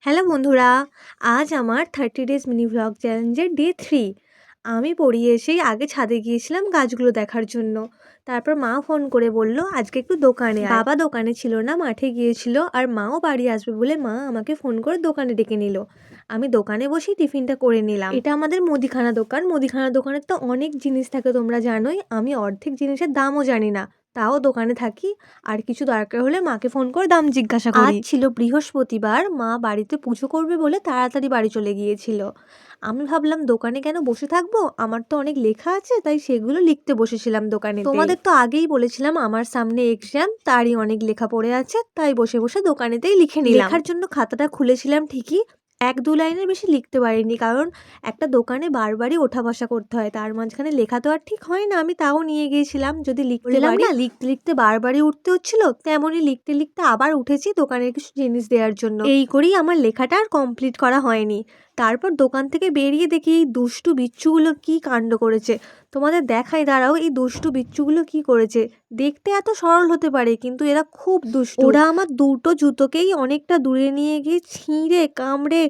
Hello বন্ধুরা, আজ আমার 30 ডেজ মিনি ভ্লগ চ্যালেঞ্জের ডে 3। আমি পড়িয়ে এসেই আগে ছাদে গিয়েছিলাম গাছগুলো দেখার জন্য। তারপর মা ফোন করে বলল আজকে একটু দোকানে আয়। বাবা দোকানে ছিল না, মাঠে গিয়েছিল, আর মাও বাড়ি আসবে বলে মা আমাকে ফোন করে দোকানে ডেকে নিল। আমি দোকানে বসেই টিফিনটা করে নিলাম। এটা আমাদের মুদিখানা দোকান। মুদিখানা দোকানের তো অনেক জিনিস থাকে, তোমরা জানোই। আমি অর্ধেক জিনিসের দামও জানি না, তাও দোকানে থাকি। আর কিছু দরকার হলে মাকে ফোন করে দাম জিজ্ঞাসা করি। আজ ছিল বৃহস্পতিবার, মা বাড়িতে পুজো করবে বলে তাড়াতাড়ি বাড়ি চলে গিয়েছিল। আমি ভাবলাম দোকানে কেন বসে থাকবো, আমার তো অনেক লেখা আছে, তাই সেগুলো লিখতে বসেছিলাম দোকানে। তোমাদের তো আগেই বলেছিলাম আমার সামনে এক্সাম, তারই অনেক লেখা পড়ে আছে, তাই বসে বসে দোকানেতেই লিখে নিলাম। লেখার জন্য খাতাটা খুলেছিলাম ঠিকই, 1-2 লাইনের বেশি লিখতে পারিনি, কারণ একটা দোকানে বারবারই ওঠা বসা করতে হয়, তার মাঝখানে লেখা তো আর ঠিক হয় না। আমি তাও নিয়ে গিয়েছিলাম, যদি লিখতে পারি না। লিখতে লিখতে বারবারই উঠতে হচ্ছিল, তেমনই লিখতে লিখতে আবার উঠেছি দোকানের কিছু জিনিস দেওয়ার জন্য। এই করেই আমার লেখাটা আর কমপ্লিট করা হয়নি। তারপর দোকান থেকে বেরিয়ে দেখি এই দুষ্টু বিচ্ছুগুলো কি কাণ্ড করেছে। তোমাদের দেখাই, দাঁড়াও, এই দুষ্টু বিচ্ছুগুলো কি করেছে। দেখতে এত সরল হতে পারে, কিন্তু এরা খুব দুষ্টু। ওরা আমার দুটো জুতোকেই অনেকটা দূরে নিয়ে গিয়ে ছিঁড়ে কামড়ে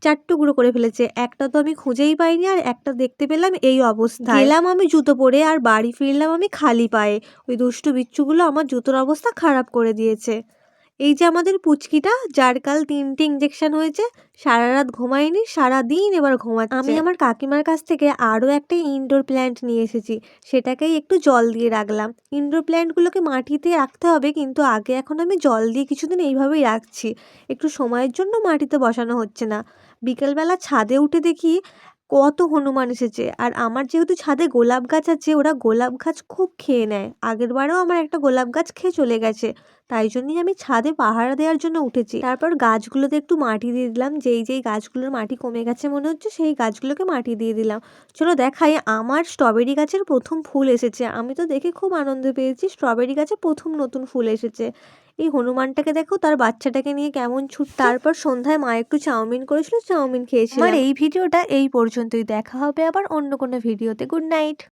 4 টুকরো করে ফেলেছে। একটা তো আমি খুঁজেই পাইনি, আর একটা দেখতে পেলাম এই অবস্থা। গেলাম আমি জুতো পরে, আর বাড়ি ফিরলাম আমি খালি পায়ে। ওই দুষ্টু বিচ্ছুগুলো আমার জুতোর অবস্থা খারাপ করে দিয়েছে। এই যে আমাদের পুচকিটা, যার কাল 3টে ইঞ্জেকশন হয়েছে, সারা রাত ঘুমায়নি, সারাদিন এবার ঘুমাচ্ছে। আমি আমার কাকিমার কাছ থেকে আরও একটা ইনডোর প্ল্যান্ট নিয়ে এসেছি, সেটাকেই একটু জল দিয়ে রাখলাম। ইনডোর প্ল্যান্টগুলোকে মাটিতে রাখতে হবে, কিন্তু আগে এখন আমি জল দিয়ে কিছুদিন এইভাবেই রাখছি, একটু সময়ের জন্য মাটিতে বসানো হচ্ছে না। বিকেলবেলা ছাদে উঠে দেখি কত হনুমান এসেছে। আর আমার যেহেতু ছাদে গোলাপ গাছ আছে, ওরা গোলাপ গাছ খুব খেয়ে নেয়। আগের বারেও আমার একটা গোলাপ গাছ খেয়ে চলে গেছে, তাই জন্যই আমি ছাদে পাহারা দেওয়ার জন্য উঠেছি। তারপর গাছগুলোতে একটু মাটি দিয়ে দিলাম, যেই যেই গাছগুলোর মাটি কমে গেছে মনে হচ্ছে, সেই গাছগুলোকে মাটি দিয়ে দিলাম। চলো দেখাই, আমার স্ট্রবেরি গাছের প্রথম ফুল এসেছে। আমি তো দেখে খুব আনন্দ পেয়েছি, স্ট্রবেরি গাছে প্রথম নতুন ফুল এসেছে। এই হনুমানটাকে দেখো, তার বাচ্চাটাকে নিয়ে কেমন ছুটছে। তারপর সন্ধ্যায় মা একটু চাউমিন করেছিল, চাউমিন খেয়েছিলাম। আমার এই ভিডিওটা এই পর্যন্তই। দেখা হবে আবার অন্য কোনো ভিডিওতে। Good night.